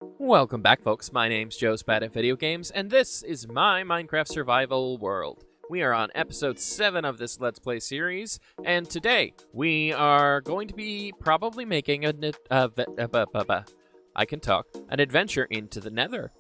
Welcome back, folks. My name's Joe's Bad at Video Games, and this is my Minecraft survival world. We are on episode 7 of this Let's Play series, and today we are going to be probably making an adventure into the Nether.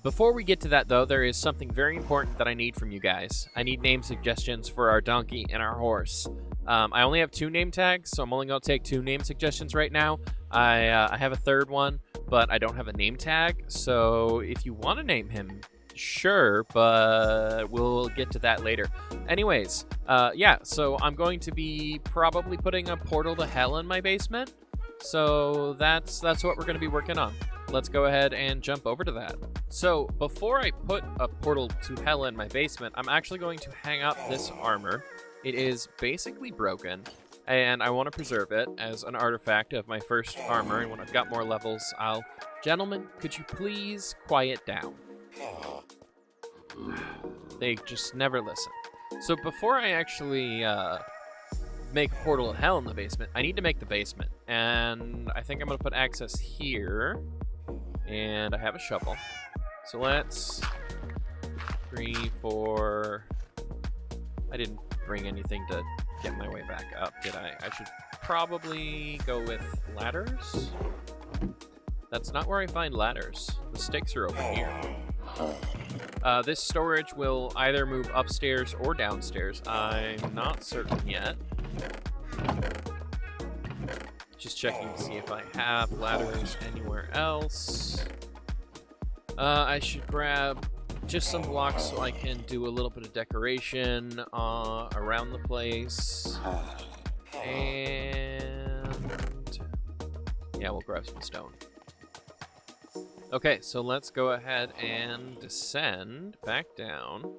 Before we get to that, though, there is something very important that I need from you guys. I need name suggestions for our donkey and our horse. I only have 2 name tags, so I'm only going to take 2 name suggestions right now. I have a third one, but I don't have a name tag, so if you want to name him, sure, but we'll get to that later. Anyways, yeah, so I'm going to be probably putting a portal to hell in my basement, so that's what we're going to be working on. Let's go ahead and jump over to that. So before I put a portal to hell in my basement, I'm actually going to hang up this armor. It is basically broken, and I want to preserve it as an artifact of my first armor, and when I've got more levels, I'll... Gentlemen, could you please quiet down? They just never listen. So before I actually make a portal to hell in the basement, I need to make the basement, and I think I'm going to put access here, and I have a shovel. So let's... 3, 4... I didn't bring anything to get my way back up, did I? I should probably go with ladders. That's not where I find ladders. The sticks are over here. This storage will either move upstairs or downstairs. I'm not certain yet. Just checking to see if I have ladders anywhere else. I should grab just some blocks so I can do a little bit of decoration around the place. And yeah, we'll grab some stone. Okay, so let's go ahead and descend back down.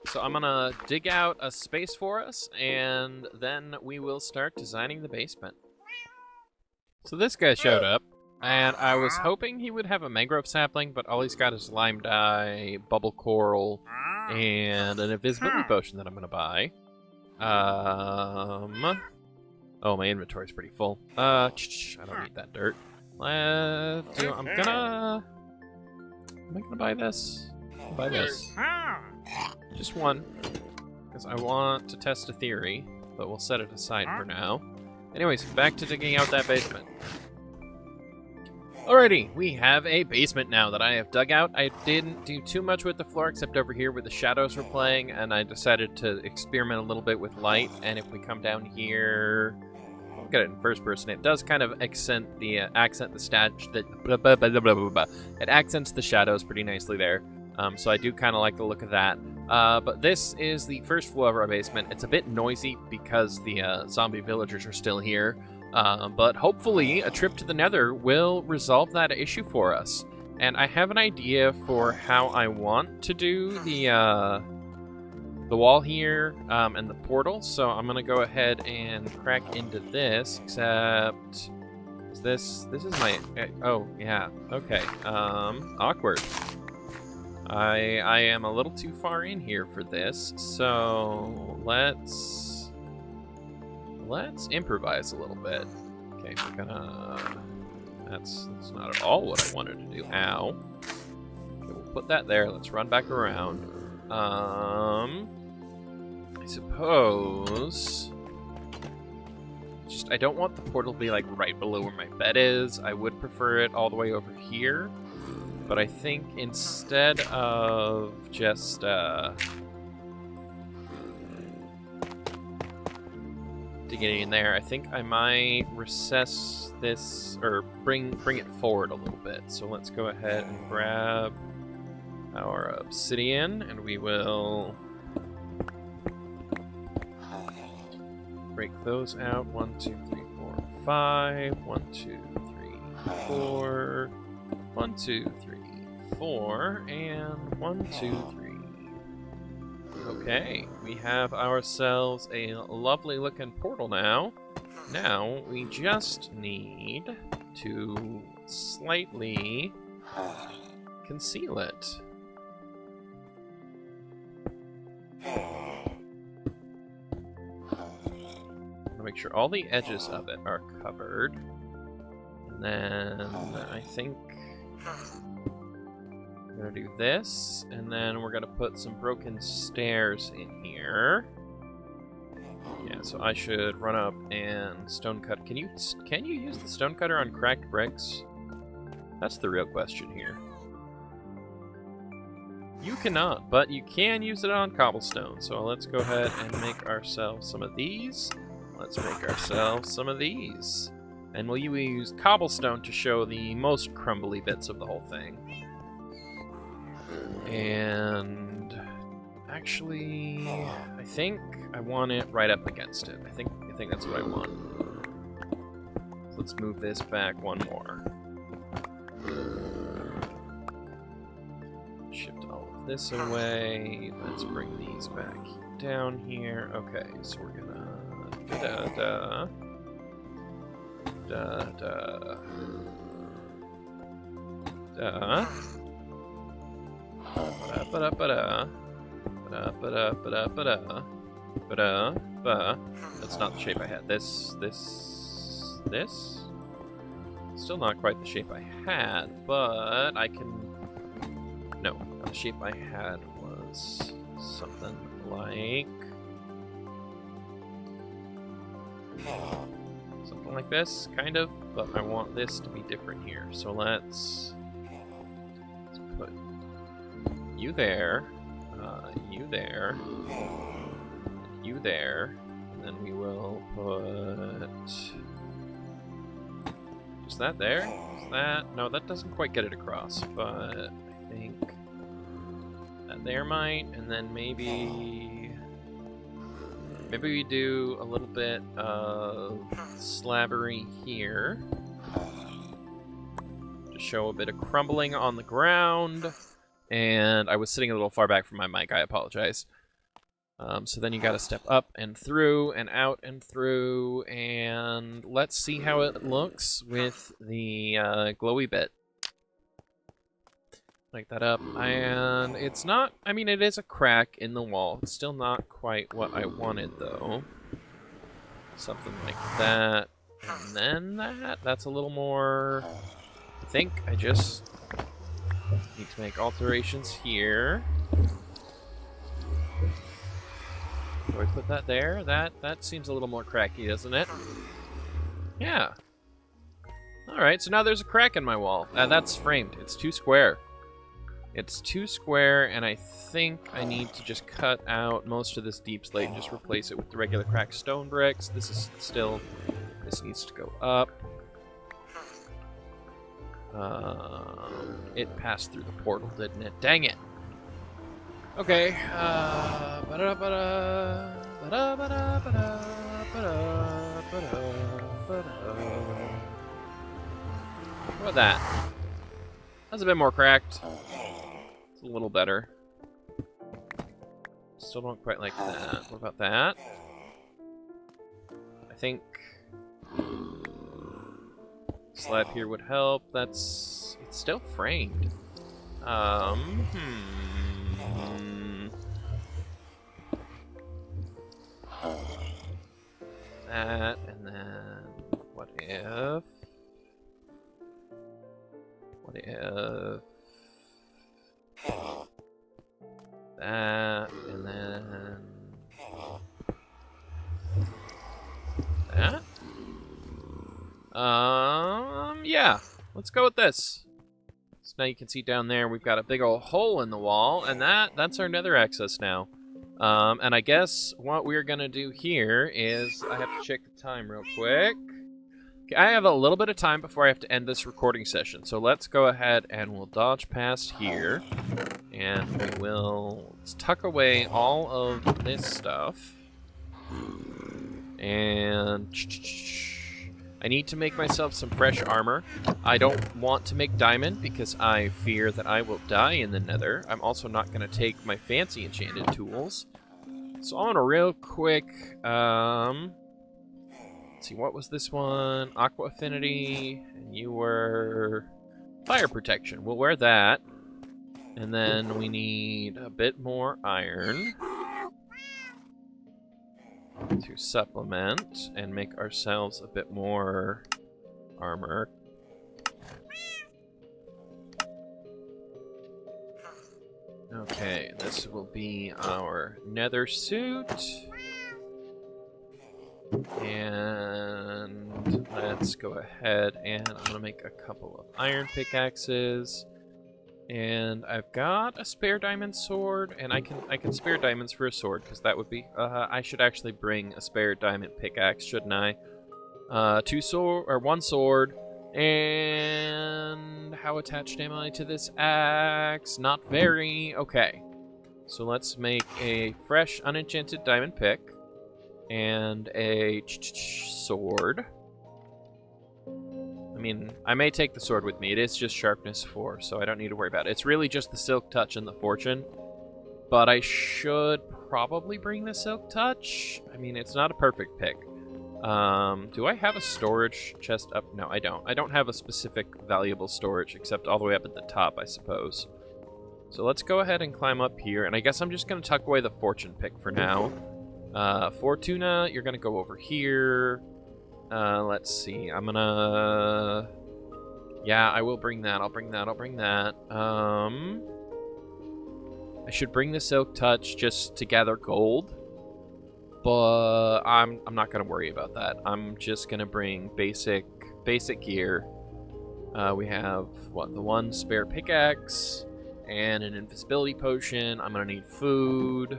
So I'm gonna dig out a space for us, and then we will start designing the basement. So this guy showed up, and I was hoping he would have a mangrove sapling, but all he's got is lime dye, bubble coral, and an invisibility potion that I'm going to buy. Oh, my inventory's pretty full. I don't need that dirt. Am I gonna buy this? I'll buy this. Just one, because I want to test a theory, but we'll set it aside for now. Anyways, back to digging out that basement. Alrighty, we have a basement now that I have dug out. I didn't do too much with the floor except over here where the shadows were playing, and I decided to experiment a little bit with light. And if we come down here, look at it in first person, it does kind of accent the it accents the shadows pretty nicely there. So I do kind of like the look of that. But this is the first floor of our basement. It's a bit noisy because the zombie villagers are still here. But hopefully a trip to the Nether will resolve that issue for us. And I have an idea for how I want to do the wall here and the portal. So I'm going to go ahead and crack into this, except... This is my... oh, yeah. Okay. Awkward. I am a little too far in here for this, so let's improvise a little bit. Okay, we're gonna... That's not at all what I wanted to do. Ow. Okay, we'll put that there. Let's run back around. I suppose... I don't want the portal to be, like, right below where my bed is. I would prefer it all the way over here. But I think instead of just digging in there, I think I might recess this or bring it forward a little bit. So let's go ahead and grab our obsidian, and we will break those out. 1, 2, 3, 4, 5. 1, 2, 3, 4. 1, 2, 3, 4, and 1, 2, 3. Okay, we have ourselves a lovely looking portal now. Now, we just need to slightly conceal it. sure all the edges of it are covered. And then I think we're gonna do this, and then we're gonna put some broken stairs in here. Yeah, so I should run up and stone cut. Can you use the stone cutter on cracked bricks? That's the real question here. You cannot, but you can use it on cobblestone. So let's go ahead and make ourselves some of these. Let's make ourselves some of these. And we'll use cobblestone to show the most crumbly bits of the whole thing. And actually, I think I want it right up against it. I think that's what I want. So let's move this back one more. Shift all of this away. Let's bring these back down here. Okay, so we're gonna da-da-da. Da-da. Da. Ba-da-ba-da-ba-da. Ba-da-ba-da-ba-da-ba-da. Ba-da-ba. That's not the shape I had. This. Still not quite the shape I had, but I can... No, the shape I had was something like... Something like this, kind of, but I want this to be different here. So let's put you there, you there, you there, and then we will put just that there. Is that? No, that doesn't quite get it across, but I think that there might, and then maybe we do a little bit of slabbery here to show a bit of crumbling on the ground. And I was sitting a little far back from my mic, I apologize. So then you gotta step up and through and out and through, and let's see how it looks with the glowy bit. Like that up, and it's not, I mean, it is a crack in the wall. It's still not quite what I wanted, though. Something like that, and then that's a little more, I think I just need to make alterations here. Do I put that there? That seems a little more cracky, doesn't it? Yeah. Alright, so now there's a crack in my wall. That's framed. It's too square. It's too square, and I think I need to just cut out most of this deep slate and just replace it with the regular cracked stone bricks. This needs to go up. It passed through the portal, didn't it? Dang it! Okay, How about that? That's a bit more cracked. It's a little better. Still don't quite like that. What about that? I think slab here would help. It's still framed. That, and then what if that, and then that? Yeah, let's go with this. So now you can see down there we've got a big old hole in the wall, and that's our nether access now. And I guess what we're gonna do here is, I have to check the time real quick. Okay, I have a little bit of time before I have to end this recording session, so let's go ahead and we'll dodge past here, and we will tuck away all of this stuff. And I need to make myself some fresh armor. I don't want to make diamond because I fear that I will die in the nether. I'm also not going to take my fancy enchanted tools. So I want to real quick, let's see, what was this one? Aqua affinity, and you were fire protection. We'll wear that. And then we need a bit more iron. to supplement and make ourselves a bit more armor. Okay, this will be our nether suit. And let's go ahead and I'm going to make a couple of iron pickaxes. And I've got a spare diamond sword, and I can spare diamonds for a sword, because that would be... I should actually bring a spare diamond pickaxe, shouldn't I? One sword. And how attached am I to this axe? Not very. Okay. So let's make a fresh, unenchanted diamond pick. And a sword. I mean, I may take the sword with me. It is just sharpness 4, so I don't need to worry about it. It's really just the silk touch and the fortune. But I should probably bring the silk touch. I mean, it's not a perfect pick. Do I have a storage chest up? No, I don't. I don't have a specific valuable storage, except all the way up at the top, I suppose. So let's go ahead and climb up here. And I guess I'm just going to tuck away the fortune pick for now. Fortuna, you're going to go over here. Let's see. I'm gonna... Yeah, I will bring that. I'll bring that. I should bring the silk touch just to gather gold. But I'm not gonna worry about that. I'm just gonna bring basic gear. We have, the one spare pickaxe and an invisibility potion. I'm gonna need food.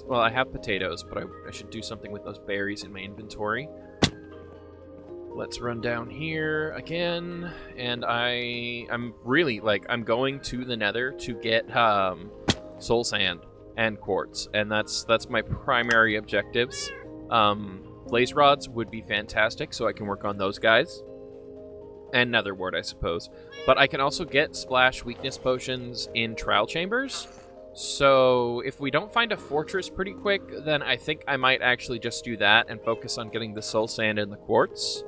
Well, I have potatoes, but I should do something with those berries in my inventory. Let's run down here again, and I'm really, I'm going to the nether to get soul sand and quartz, and that's my primary objectives. Blaze rods would be fantastic, so I can work on those guys. And nether wart, I suppose. But I can also get splash weakness potions in trial chambers. So if we don't find a fortress pretty quick, then I think I might actually just do that and focus on getting the soul sand and the quartz.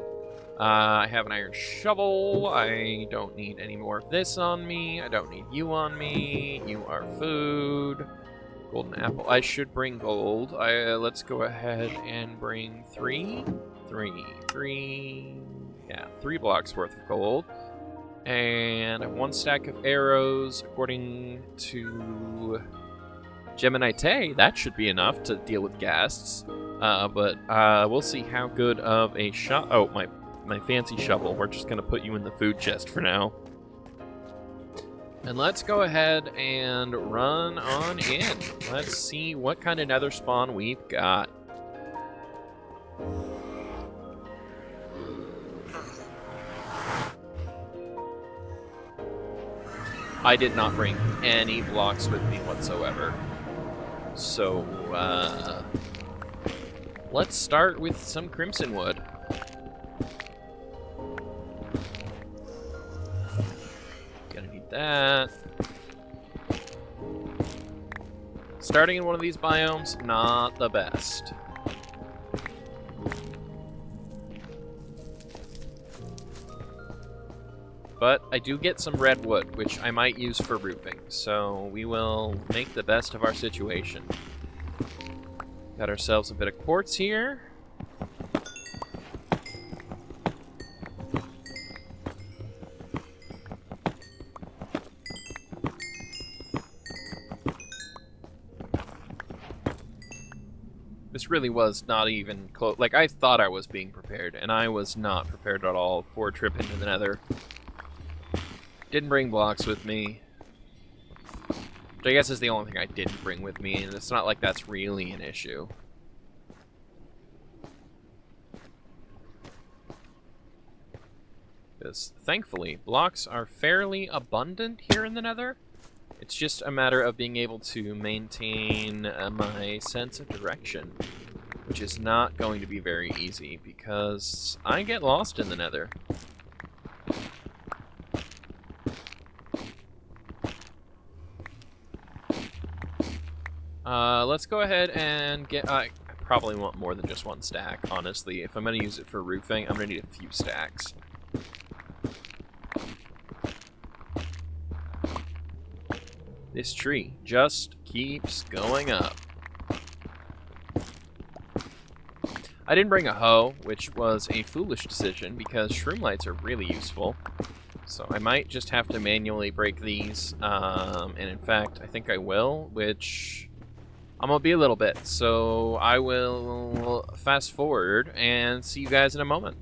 I have an iron shovel. I don't need any more of this on me. I don't need you on me. You are food. Golden apple. I should bring gold. Let's go ahead and bring three. Yeah, 3 blocks worth of gold. And 1 stack of arrows, according to Geminite. That should be enough to deal with ghasts. But we'll see how good of a shot. Oh, my fancy shovel. We're just going to put you in the food chest for now. And let's go ahead and run on in. Let's see what kind of nether spawn we've got. I did not bring any blocks with me whatsoever. So, let's start with some crimson wood. That. Starting in one of these biomes, not the best. But I do get some red wood, which I might use for roofing, so we will make the best of our situation. Got ourselves a bit of quartz here. This really was not even close. Like, I thought I was being prepared, and I was not prepared at all for a trip into the nether. Didn't bring blocks with me. Which I guess is the only thing I didn't bring with me, and it's not like that's really an issue. Because, thankfully, blocks are fairly abundant here in the nether. It's just a matter of being able to maintain my sense of direction, which is not going to be very easy because I get lost in the nether. Let's go ahead and get... I probably want more than just 1 stack, honestly. If I'm going to use it for roofing, I'm going to need a few stacks. This tree just keeps going up. I didn't bring a hoe, which was a foolish decision because shroom lights are really useful. So I might just have to manually break these, and in fact, I think I will, which I'm gonna be a little bit. So I will fast forward and see you guys in a moment.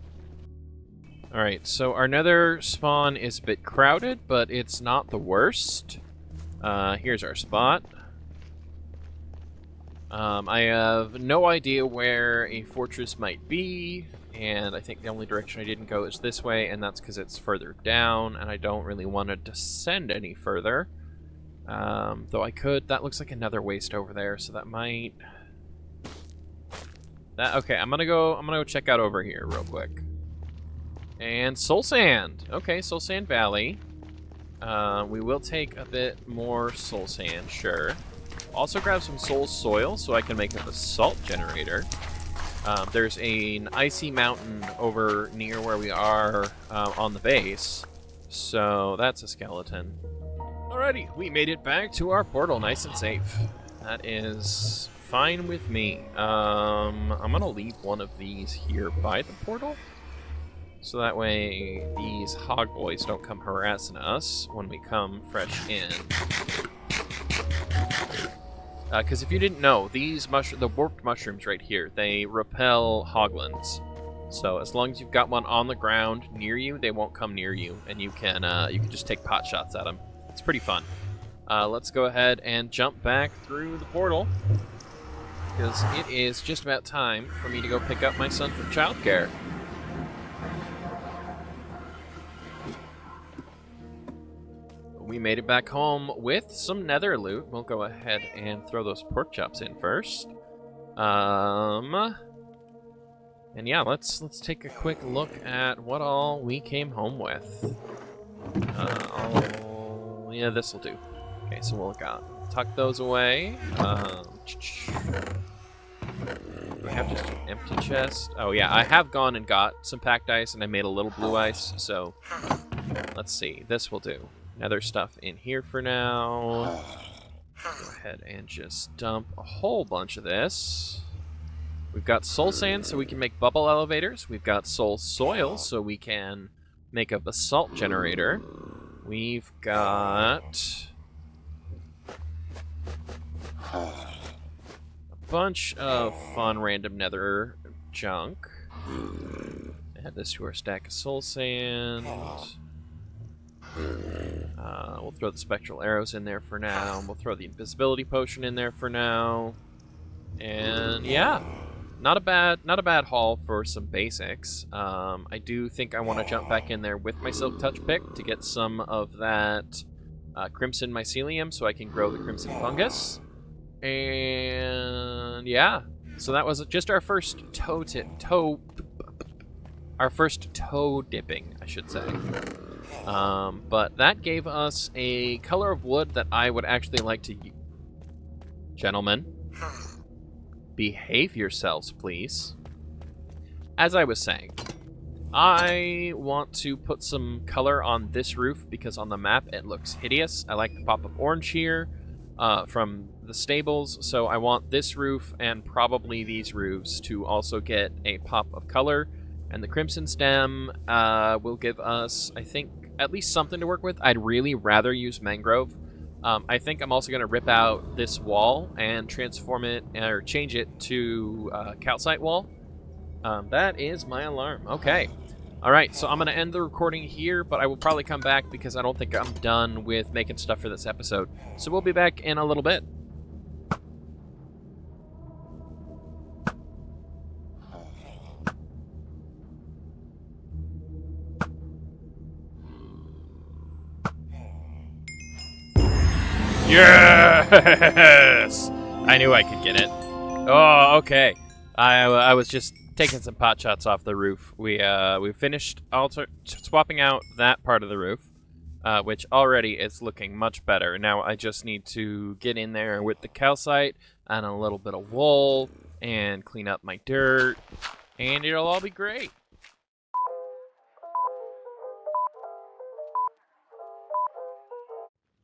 Alright, so our nether spawn is a bit crowded, but it's not the worst. Here's our spot. I have no idea where a fortress might be, and I think the only direction I didn't go is this way, and that's because it's further down, and I don't really want to descend any further. Though I could. That looks like another waste over there, so that might... Okay, I'm gonna go check out over here real quick. And Soul Sand! Okay, Soul Sand Valley. We will take a bit more Soul Sand, sure. Also grab some soul soil so I can make a salt generator. There's an icy mountain over near where we are on the base, so that's a skeleton. Alrighty, we made it back to our portal nice and safe. That is fine with me. I'm gonna leave one of these here by the portal, so that way these hog boys don't come harassing us when we come fresh in. Because if you didn't know, the warped mushrooms right here, they repel hoglins. So as long as you've got one on the ground near you, they won't come near you, and you can just take pot shots at them. It's pretty fun. Let's go ahead and jump back through the portal, because it is just about time for me to go pick up my son from childcare. We made it back home with some nether loot. We'll go ahead and throw those pork chops in first. And yeah, let's take a quick look at what all we came home with. Yeah, this'll do. Okay, so we'll tuck those away. Do I have just an empty chest? Oh yeah, I have gone and got some packed ice, and I made a little blue ice. So let's see, this will do. Nether stuff in here for now. Go ahead and just dump a whole bunch of this. We've got soul sand, so we can make bubble elevators. We've got soul soil, so we can make a basalt generator. We've got a bunch of fun random nether junk. Add this to our stack of soul sand. We'll throw the spectral arrows in there for now. We'll throw the invisibility potion in there for now. And yeah, not a bad haul for some basics. I do think I want to jump back in there with my silk touch pick to get some of that crimson mycelium so I can grow the crimson fungus. And yeah, so that was just our first toe dipping, I should say. But that gave us a color of wood that I would actually like to use. Gentlemen, behave yourselves, please. As I was saying, I want to put some color on this roof because on the map it looks hideous. I like the pop of orange here from the stables, so I want this roof and probably these roofs to also get a pop of color. And the crimson stem will give us, I think, at least something to work with. I'd really rather use mangrove. I think I'm also going to rip out this wall and transform it, or change it to calcite wall. That is my alarm. Okay. Alright, so I'm going to end the recording here, but I will probably come back because I don't think I'm done with making stuff for this episode. So we'll be back in a little bit. Yes! I knew I could get it. Oh, okay. I was just taking some pot shots off the roof. We finished swapping out that part of the roof, which already is looking much better. Now I just need to get in there with the calcite and a little bit of wool and clean up my dirt, and it'll all be great.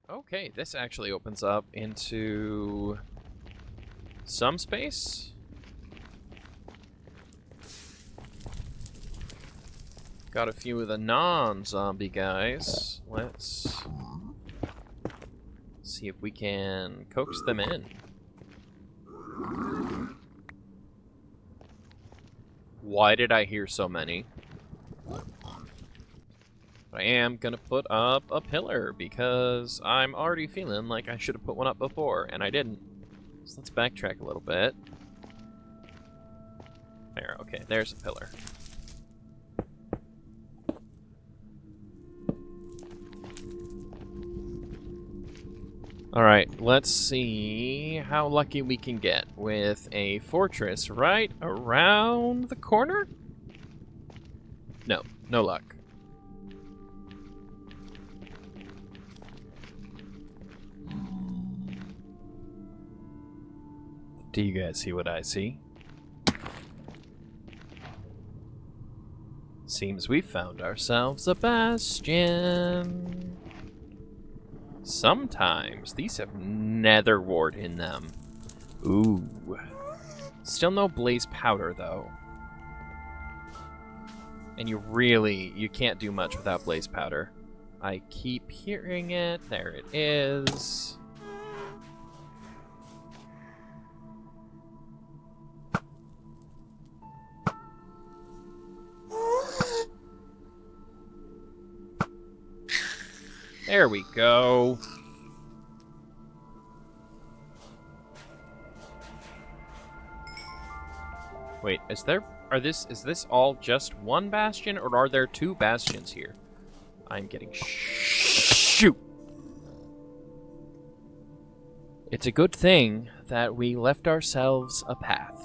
Okay, this actually opens up into some space. got a few of the non-zombie guys. Let's see if we can coax them in. Why did I hear so many? I am gonna put up a pillar because I'm already feeling like I should have put one up before, and I didn't. So let's backtrack a little bit. There, okay, there's a pillar. Alright, let's see how lucky we can get with a fortress right around the corner? No, no luck. Do you guys see what I see? Seems we found ourselves a bastion. Sometimes these have nether wart in them. Ooh. Still no blaze powder, though. And you can't do much without blaze powder. I keep hearing it. There it is. There we go. Wait, is this all just one bastion, or are there two bastions here? I'm getting shoot. It's a good thing that we left ourselves a path.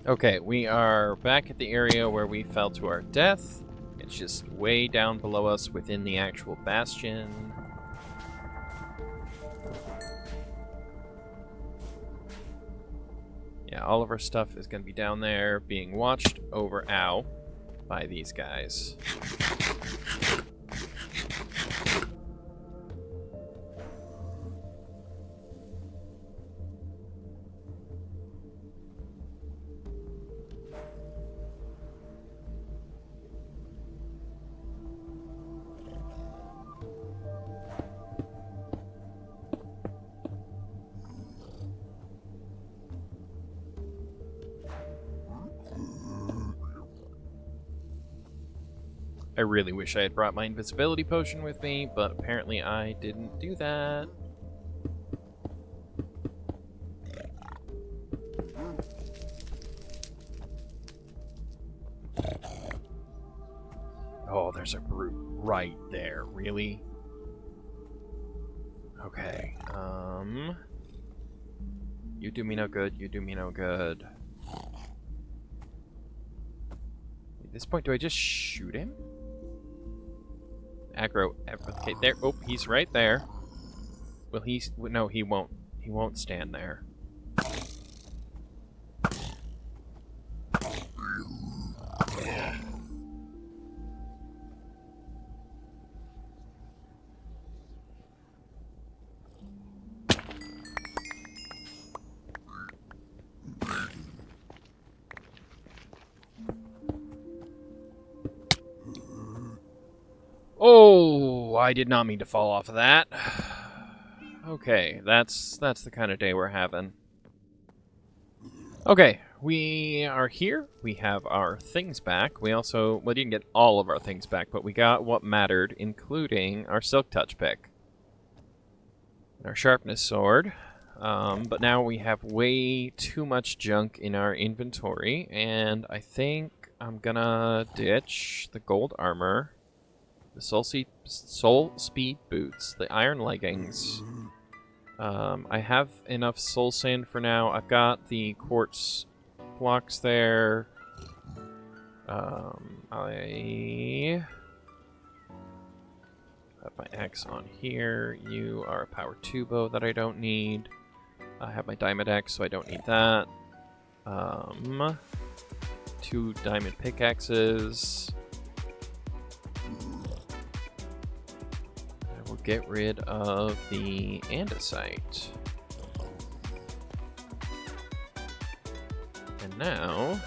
Okay, we are back at the area where we fell to our death. It's just way down below us within the actual bastion. Yeah, all of our stuff is going to be down there being watched over, by these guys. I really wish I had brought my invisibility potion with me, but apparently I didn't do that. Oh, there's a brute right there. Really? Okay, you do me no good, you do me no good. At this point, do I just shoot him? Aggro. Okay, there. Oh, he's right there. Will he? No, he won't. He won't stand there. Oh, I did not mean to fall off of that. Okay, that's the kind of day we're having. Okay, we are here. We have our things back. We didn't get all of our things back, but we got what mattered, including our Silk Touch pick. And our Sharpness sword. But now we have way too much junk in our inventory, and I think I'm gonna ditch the gold armor, the soul speed boots, the iron leggings. I have enough soul sand for now. I've got the quartz blocks there. I have my axe on here. You are a power 2 bow that I don't need. I have my diamond axe, so I don't need that. 2 diamond pickaxes. I will get rid of the andesite. And now...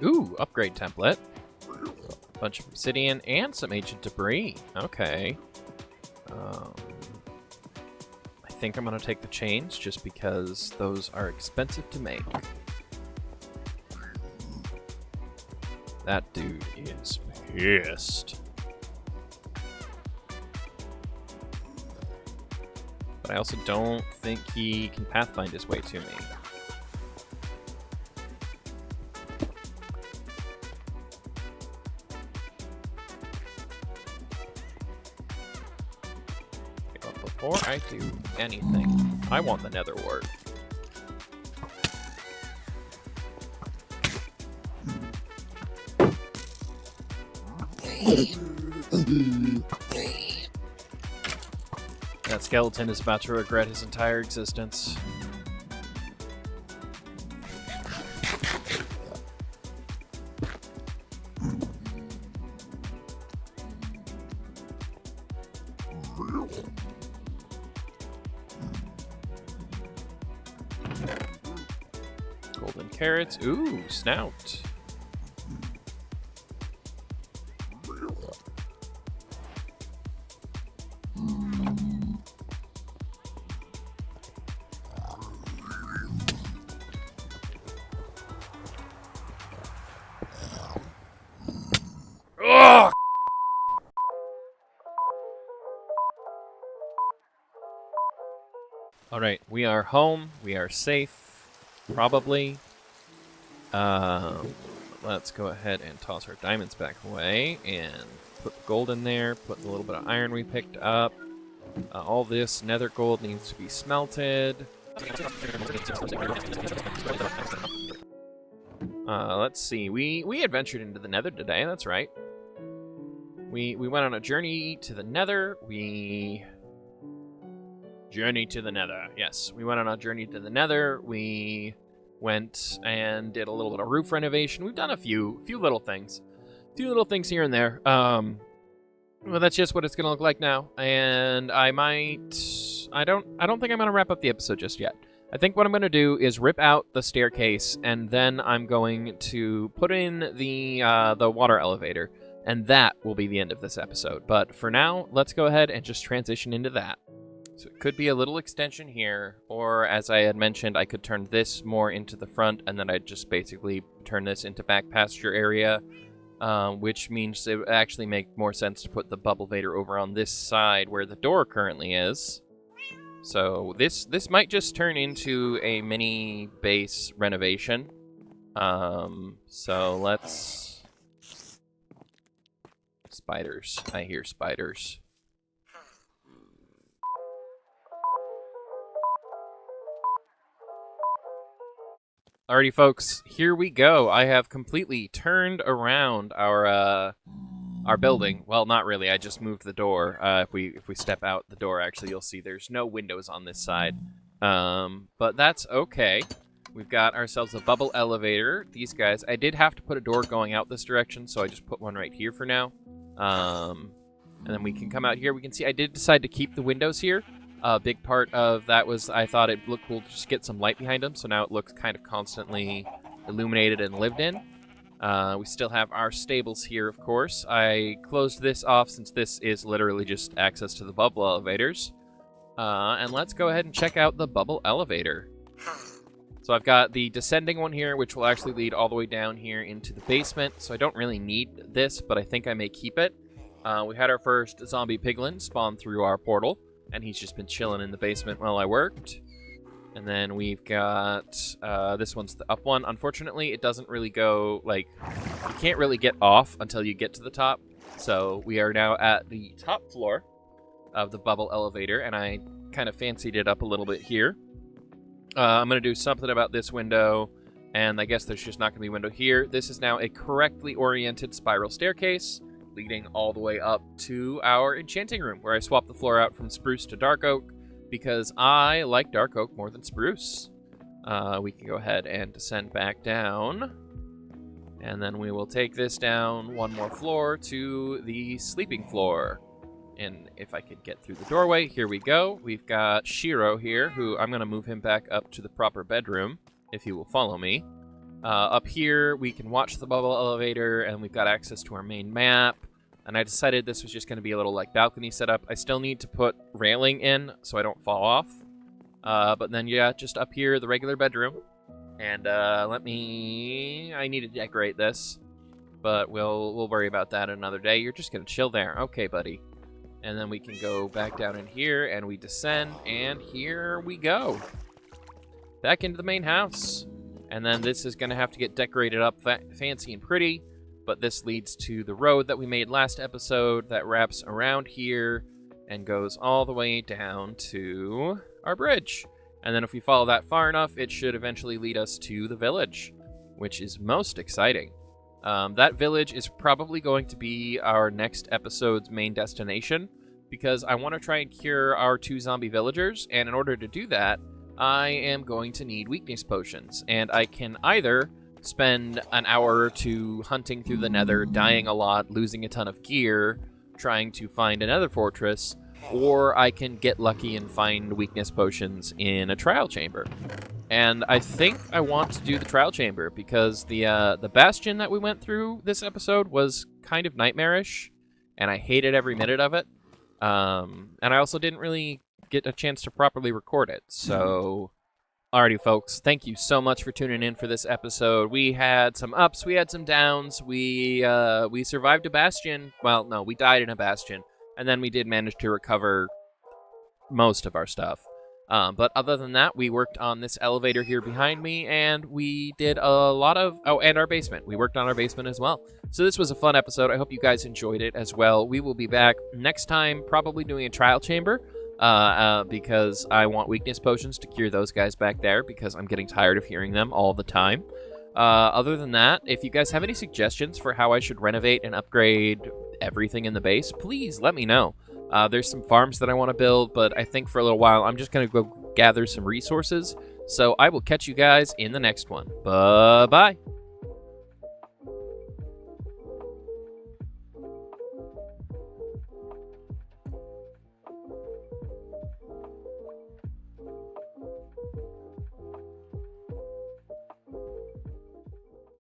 Ooh, upgrade template. Bunch of obsidian and some ancient debris. Okay. I think I'm going to take the chains just because those are expensive to make. That dude is pissed. But I also don't think he can pathfind his way to me. Before I do anything, I want the Nether wart. That skeleton is about to regret his entire existence. Golden carrots. Ooh, snout. Ugh! Alright, we are home. We are safe. Probably. Let's go ahead and toss our diamonds back away and put the gold in there, put the little bit of iron we picked up. All this nether gold needs to be smelted. Let's see. We adventured into the nether today, that's right. We went on a journey to the nether. Journey to the nether. Yes, we went on a journey to the nether. We went and did a little bit of roof renovation. We've done a few little things. A few little things here and there. Well, that's just what it's gonna look like now. And I don't think I'm gonna wrap up the episode just yet. I think what I'm gonna do is rip out the staircase, and then I'm going to put in the water elevator, and that will be the end of this episode. But for now, let's go ahead and just transition into that. So it could be a little extension here, or as I had mentioned, I could turn this more into the front, and then I'd just basically turn this into back pasture area, which means it would actually make more sense to put the bubble vader over on this side where the door currently is. So this might just turn into a mini base renovation. So let's... Spiders. I hear spiders. Alrighty, folks, here we go. I have completely turned around our building. Well, not really. I just moved the door. If we step out the door, actually, you'll see there's no windows on this side. But that's okay. We've got ourselves a bubble elevator. These guys, I did have to put a door going out this direction, so I just put one right here for now. And then we can come out here. We can see I did decide to keep the windows here. A big part of that was I thought it looked cool to just get some light behind them, so now it looks kind of constantly illuminated and lived in. We still have our stables here, of course. I closed this off since this is literally just access to the bubble elevators. And let's go ahead and check out the bubble elevator. So I've got the descending one here, which will actually lead all the way down here into the basement, so I don't really need this, but I think I may keep it. We had our first zombie piglin spawn through our portal, and he's just been chilling in the basement while I worked. And then we've got, this one's the up one. Unfortunately, it doesn't really go, like, you can't really get off until you get to the top. So we are now at the top floor. of the bubble elevator, and I kind of fancied it up a little bit here. I'm going to do something about this window, and I guess there's just not going to be a window here. This is now a correctly oriented spiral staircase leading all the way up to our enchanting room, where I swapped the floor out from spruce to dark oak because I like dark oak more than spruce. We can go ahead and descend back down, and then we will take this down one more floor to the sleeping floor. And if I could get through the doorway, here we go. We've got Shiro here, who I'm going to move him back up to the proper bedroom, if he will follow me. Up here, we can watch the bubble elevator, and we've got access to our main map. And I decided this was just going to be a little like balcony setup. I still need to put railing in so I don't fall off. But then, yeah, just up here, the regular bedroom. And I need to decorate this, but we'll worry about that another day. You're just going to chill there. Okay, buddy. And then we can go back down in here, and we descend, and here we go. Back into the main house. And then this is going to have to get decorated up fancy and pretty, but this leads to the road that we made last episode that wraps around here and goes all the way down to our bridge. And then if we follow that far enough, it should eventually lead us to the village, which is most exciting. That village is probably going to be our next episode's main destination, because I want to try and cure our 2 zombie villagers, and in order to do that, I am going to need weakness potions. And I can either spend an hour or 2 hunting through the Nether, dying a lot, losing a ton of gear, trying to find another fortress, or I can get lucky and find weakness potions in a trial chamber. And I think I want to do the trial chamber because the bastion that we went through this episode was kind of nightmarish, and I hated every minute of it. And I also didn't really get a chance to properly record it. So, alrighty, folks, thank you so much for tuning in for this episode. We had some ups, we had some downs. We survived a bastion. Well, no, we died in a bastion, and then we did manage to recover most of our stuff. But other than that, we worked on this elevator here behind me, and we did a lot of... Oh, and our basement. We worked on our basement as well. So this was a fun episode. I hope you guys enjoyed it as well. We will be back next time, probably doing a trial chamber, because I want weakness potions to cure those guys back there, because I'm getting tired of hearing them all the time. Other than that, if you guys have any suggestions for how I should renovate and upgrade everything in the base, please let me know. There's some farms that I want to build, but I think for a little while I'm just going to go gather some resources. So I will catch you guys in the next one. Bye-bye.